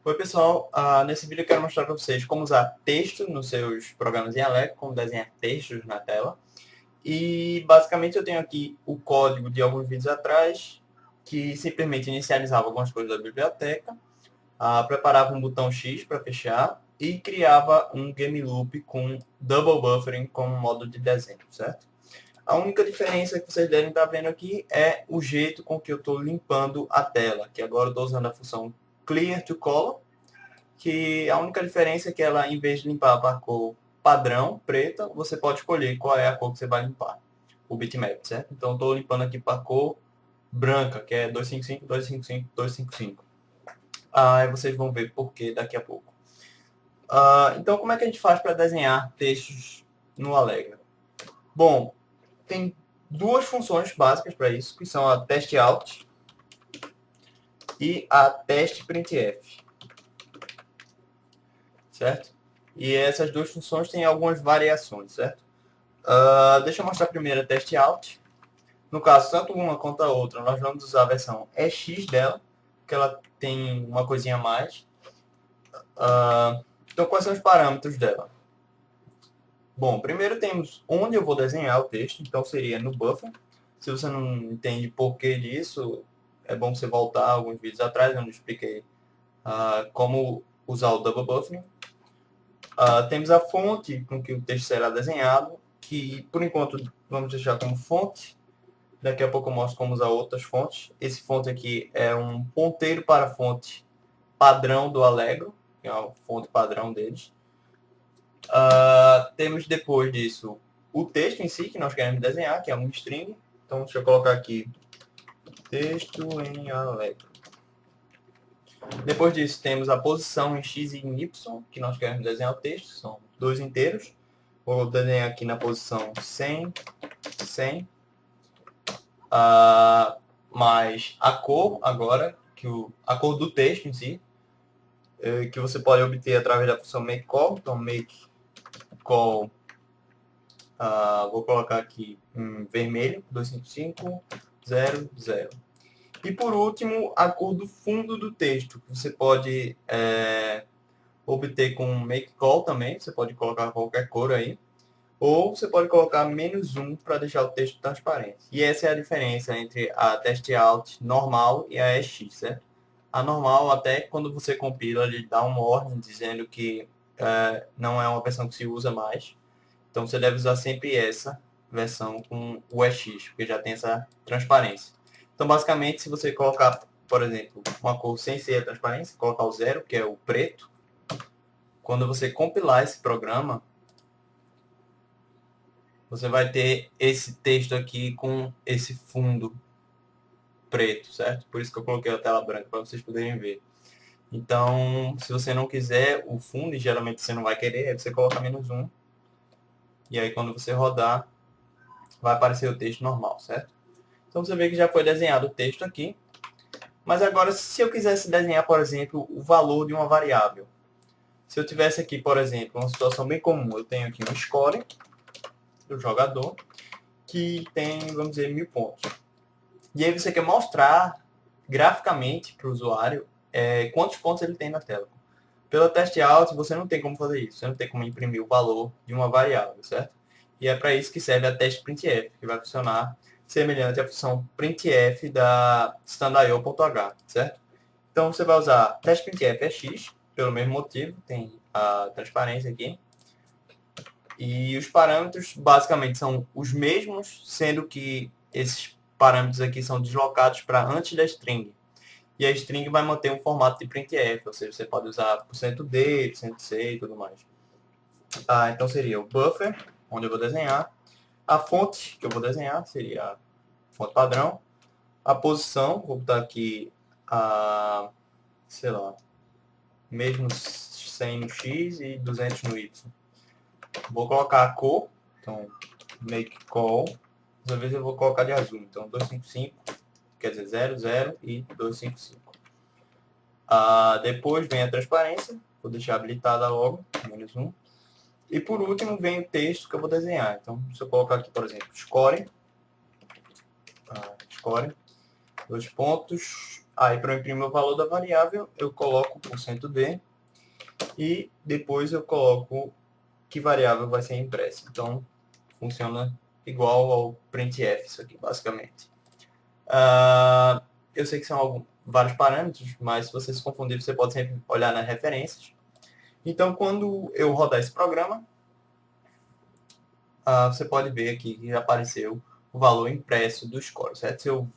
Oi pessoal, nesse vídeo eu quero mostrar para vocês como usar texto nos seus programas em Allegro, como desenhar textos na tela. E basicamente eu tenho aqui o código de alguns vídeos atrás, que simplesmente inicializava algumas coisas da biblioteca, preparava um botão X para fechar e criava um game loop com double buffering como modo de desenho, certo? A única diferença que vocês devem estar vendo aqui é o jeito com que eu estou limpando a tela, que agora eu estou usando a função Clear to Color, que a única diferença é que ela, em vez de limpar para a cor padrão, preta, você pode escolher qual é a cor que você vai limpar, o bitmap, certo? Então, estou limpando aqui para a cor branca, que é 255, 255, 255. Aí vocês vão ver por que daqui a pouco. Então, como é que a gente faz para desenhar textos no Allegro? Bom, tem duas funções básicas para isso, que são a test_out e a test_printf, certo? E essas duas funções têm algumas variações, certo? Deixa eu mostrar primeiro a test_out. No caso, tanto uma quanto a outra, nós vamos usar a versão EX dela, que ela tem uma coisinha a mais. Então, quais são os parâmetros dela? Bom, primeiro temos onde eu vou desenhar o texto, então seria no buffer. Se você não entende por que disso, é bom você voltar alguns vídeos atrás, onde eu expliquei como usar o double buffering. Temos a fonte com que o texto será desenhado, que por enquanto vamos deixar como fonte. Daqui a pouco eu mostro como usar outras fontes. Esse fonte aqui é um ponteiro para a fonte padrão do Allegro, que é a fonte padrão deles. Temos depois disso o texto em si, que nós queremos desenhar, que é um string. Então, deixa eu colocar aqui texto em Allegro. Depois disso, temos a posição em x e em y, que nós queremos desenhar o texto, são dois inteiros. Vou desenhar aqui na posição 100, 100. Mais a cor agora, a cor do texto em si, que você pode obter através da função makeCall. Então, makeCall, vou colocar aqui em vermelho, 255, 0. E por último, a cor do fundo do texto, que você pode obter com makeCall também, você pode colocar qualquer cor aí. Ou você pode colocar -1 para deixar o texto transparente. E essa é a diferença entre a test_out normal e a EX, certo? A normal, até quando você compila, ele dá uma ordem dizendo que não é uma versão que se usa mais. Então você deve usar sempre essa versão com o EX, porque já tem essa transparência. Então basicamente, se você colocar, por exemplo, uma cor sem ser a transparência, colocar o 0, que é o preto, quando você compilar esse programa, você vai ter esse texto aqui com esse fundo preto, certo? Por isso que eu coloquei a tela branca, para vocês poderem ver. Então, se você não quiser o fundo, e geralmente você não vai querer, aí você coloca -1. E aí, quando você rodar, vai aparecer o texto normal, certo? Então, você vê que já foi desenhado o texto aqui. Mas agora, se eu quisesse desenhar, por exemplo, o valor de uma variável. Se eu tivesse aqui, por exemplo, uma situação bem comum, eu tenho aqui um score do jogador, que tem, vamos dizer, 1000 pontos. E aí você quer mostrar graficamente para o usuário quantos pontos ele tem na tela. Pela test_out, você não tem como fazer isso. Você não tem como imprimir o valor de uma variável, certo? E é para isso que serve a test_printf, que vai funcionar semelhante à função printf da standio.h, certo? Então você vai usar test_printf é x, pelo mesmo motivo, tem a transparência aqui. E os parâmetros basicamente são os mesmos, sendo que esses parâmetros aqui são deslocados para antes da string. E a string vai manter um formato de printf, ou seja, você pode usar %d, %c e tudo mais. Então seria o buffer, onde eu vou desenhar. A fonte que eu vou desenhar seria a fonte padrão. A posição, vou botar aqui sei lá, mesmo 100 no x e 200 no y. Vou colocar a cor, então makeCall. Dessa vez eu vou colocar de azul, então 255, quer dizer 0, 0 e 255. Depois vem a transparência, vou deixar habilitada logo, -1. E por último vem o texto que eu vou desenhar. Então, se eu colocar aqui, por exemplo, score, 2 pontos, Aí, para eu imprimir o valor da variável, eu coloco %d e depois eu coloco que variável vai ser impressa. Então, funciona igual ao printf, isso aqui, basicamente. Eu sei que são vários parâmetros, mas se você se confundir, você pode sempre olhar nas referências. Então, quando eu rodar esse programa, você pode ver aqui que já apareceu o valor impresso do score, certo? Se eu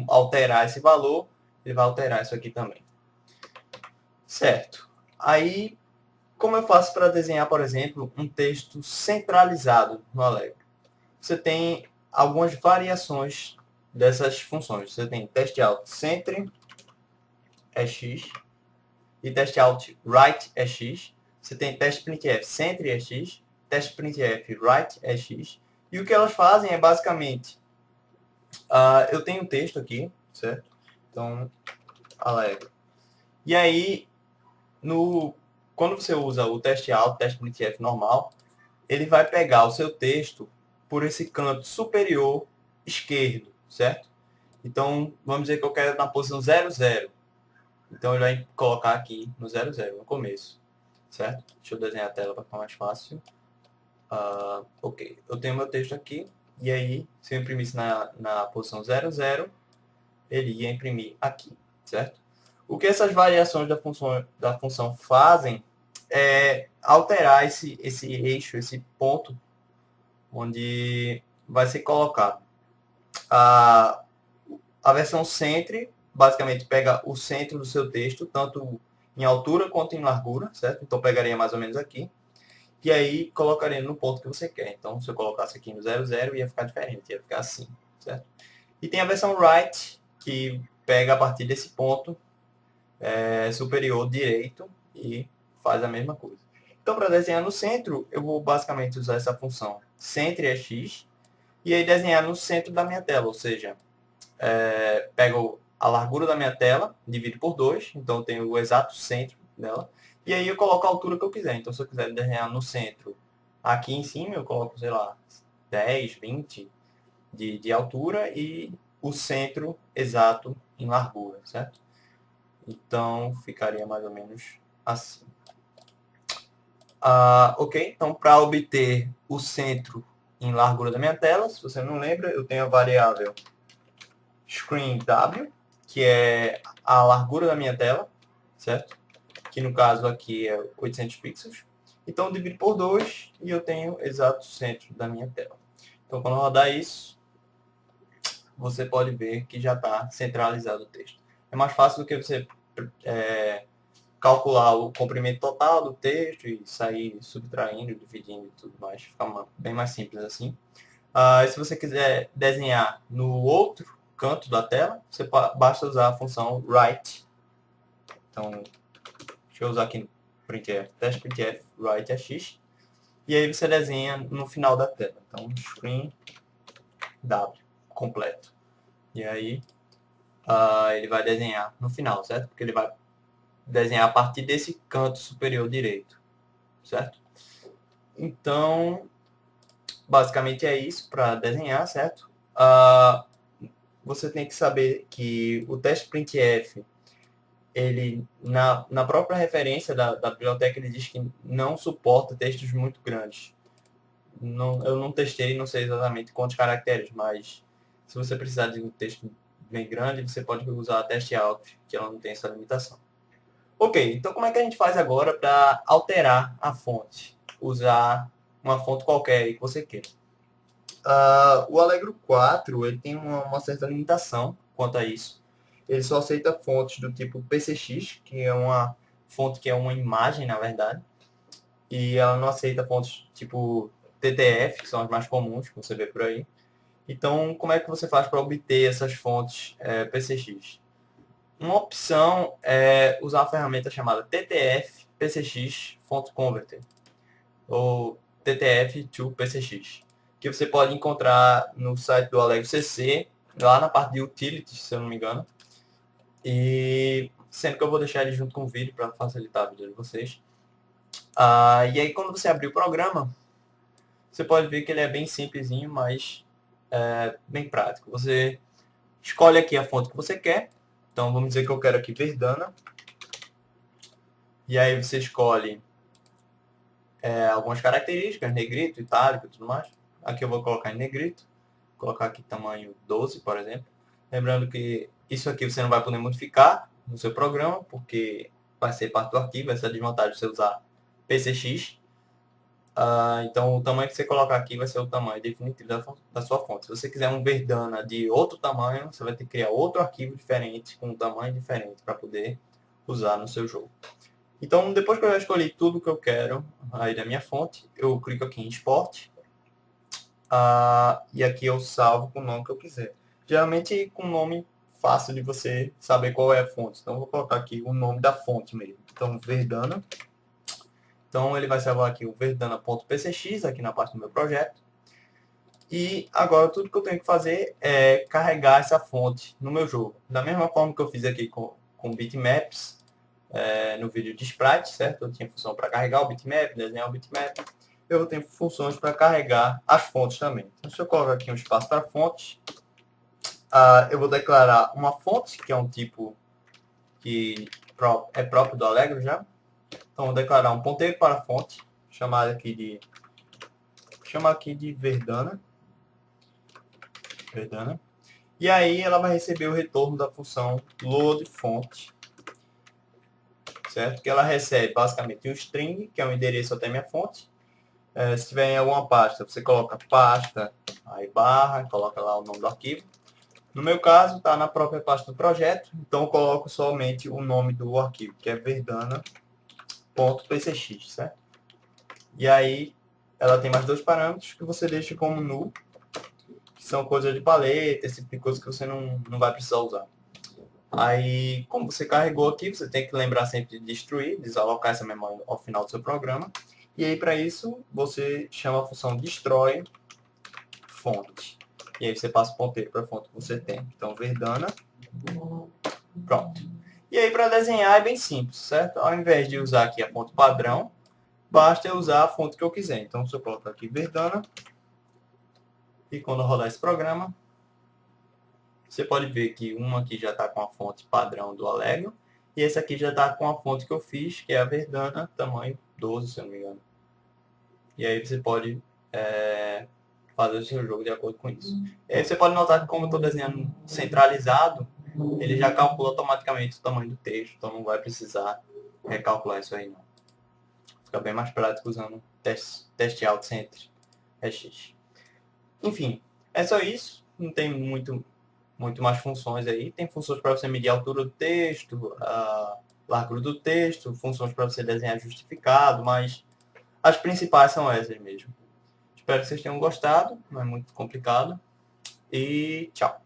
alterar esse valor, ele vai alterar isso aqui também. Certo. Aí, como eu faço para desenhar, por exemplo, um texto centralizado no Allegro? Você tem algumas variações dessas funções. Você tem test_out centre é x e test_out right é x. Você tem test_printf centre é x, test_printf right é x. E o que elas fazem é basicamente, eu tenho um texto aqui, certo? Então, Allegro. E aí, quando você usa o test_out, test_printf normal, ele vai pegar o seu texto por esse canto superior esquerdo, certo? Então, vamos dizer que eu quero na posição 0, 0. Então, ele vai colocar aqui no 0, 0, no começo, certo? Deixa eu desenhar a tela para ficar mais fácil. Ok, eu tenho meu texto aqui, e aí, se eu imprimisse na posição 0, 0, ele ia imprimir aqui, certo? O que essas variações da função fazem é alterar esse eixo, esse ponto, onde vai ser colocado. A versão centre, basicamente, pega o centro do seu texto, tanto em altura quanto em largura, certo? Então, pegaria mais ou menos aqui. E aí, colocaria no ponto que você quer. Então, se eu colocasse aqui no 0, 0, ia ficar diferente, ia ficar assim, certo? E tem a versão right, que pega a partir desse ponto superior direito e faz a mesma coisa. Então, para desenhar no centro, eu vou basicamente usar essa função centre é x, e aí desenhar no centro da minha tela, ou seja, pego a largura da minha tela, divido por 2, então eu tenho o exato centro dela, e aí eu coloco a altura que eu quiser. Então, se eu quiser desenhar no centro, aqui em cima, eu coloco, sei lá, 10, 20 de altura e o centro exato em largura, certo? Então, ficaria mais ou menos assim. Ok, então para obter o centro em largura da minha tela, se você não lembra, eu tenho a variável screenW, que é a largura da minha tela, certo? Que no caso aqui é 800 pixels. Então eu divido por 2 e eu tenho o exato centro da minha tela. Então quando eu rodar isso, você pode ver que já está centralizado o texto. É mais fácil do que você calcular o comprimento total do texto e sair subtraindo, dividindo e tudo mais. Fica bem mais simples assim. Se você quiser desenhar no outro canto da tela, você basta usar a função write. Então, deixa eu usar aqui no printf, test_printf write é x. E aí você desenha no final da tela. Então, screen w completo. E aí ele vai desenhar no final, certo? Porque ele vai desenhar a partir desse canto superior direito, certo? Então, basicamente é isso para desenhar, certo? Você tem que saber que o test_printf, ele, na própria referência da biblioteca, ele diz que não suporta textos muito grandes. Eu não testei, não sei exatamente quantos caracteres, mas se você precisar de um texto bem grande, você pode usar a test_out, que ela não tem essa limitação. Ok, então como é que a gente faz agora para alterar a fonte? Usar uma fonte qualquer que você queira. O Allegro 4 ele tem uma certa limitação quanto a isso. Ele só aceita fontes do tipo PCX, que é uma fonte que é uma imagem, na verdade. E ela não aceita fontes tipo TTF, que são as mais comuns que você vê por aí. Então, como é que você faz para obter essas fontes PCX? Uma opção é usar uma ferramenta chamada TTF PCX Font Converter, ou TTF to PCX, que você pode encontrar no site do Allegro CC, lá na parte de Utilities, se eu não me engano. E sendo que eu vou deixar ele junto com o vídeo para facilitar a vida de vocês. E aí, quando você abrir o programa, você pode ver que ele é bem simplesinho, mas bem prático. Você escolhe aqui a fonte que você quer, Então, vamos dizer que eu quero aqui Verdana. E aí você escolhe algumas características, negrito, itálico e tudo mais. Aqui eu vou colocar em negrito. Vou colocar aqui tamanho 12, por exemplo. Lembrando que isso aqui você não vai poder modificar no seu programa, porque vai ser parte do arquivo. Essa é a desvantagem de você usar PCX. Então, o tamanho que você colocar aqui vai ser o tamanho definitivo da sua fonte. Se você quiser um Verdana de outro tamanho, você vai ter que criar outro arquivo diferente, com um tamanho diferente, para poder usar no seu jogo. Então, depois que eu já escolhi tudo que eu quero aí da minha fonte, eu clico aqui em Export. E aqui eu salvo com o nome que eu quiser. Geralmente com nome fácil de você saber qual é a fonte. Então, eu vou colocar aqui o nome da fonte mesmo. Então, Verdana. Então, ele vai salvar aqui o verdana.pcx, aqui na parte do meu projeto. E agora, tudo que eu tenho que fazer é carregar essa fonte no meu jogo. Da mesma forma que eu fiz aqui com bitmaps, no vídeo de sprite, certo? Eu tinha função para carregar o bitmap, desenhar o bitmap. Eu tenho funções para carregar as fontes também. Então, se eu colocar aqui um espaço para fontes, eu vou declarar uma fonte, que é um tipo que é próprio do Allegro já. Então, vou declarar um ponteiro para a fonte, chamar aqui de Verdana. E aí ela vai receber o retorno da função loadFont, certo? Que ela recebe basicamente um string, que é um endereço até minha fonte. Se tiver em alguma pasta, você coloca pasta, aí barra, coloca lá o nome do arquivo. No meu caso, está na própria pasta do projeto, então eu coloco somente o nome do arquivo, que é verdana.pcx, certo? E aí, ela tem mais dois parâmetros que você deixa como null, que são coisas de paleta, esse tipo de coisa que você não vai precisar usar. Aí, como você carregou aqui, você tem que lembrar sempre de destruir, desalocar essa memória ao final do seu programa. E aí, para isso, você chama a função destroy fonte. E aí você passa o ponteiro para a fonte que você tem. Então, Verdana. Pronto. E aí, para desenhar é bem simples, certo? Ao invés de usar aqui a fonte padrão, basta eu usar a fonte que eu quiser. Então, se eu colocar aqui Verdana, e quando eu rodar esse programa, você pode ver que uma aqui já está com a fonte padrão do Allegro, e esse aqui já está com a fonte que eu fiz, que é a Verdana, tamanho 12, se eu não me engano. E aí você pode fazer o seu jogo de acordo com isso. E aí você pode notar que como eu estou desenhando centralizado, ele já calcula automaticamente o tamanho do texto, então não vai precisar recalcular isso aí não. Fica bem mais prático usando teste out entre RX. Enfim, é só isso. Não tem muito mais funções aí. Tem funções para você medir a altura do texto, a largura do texto, funções para você desenhar justificado, mas as principais são essas mesmo. Espero que vocês tenham gostado, não é muito complicado. E tchau!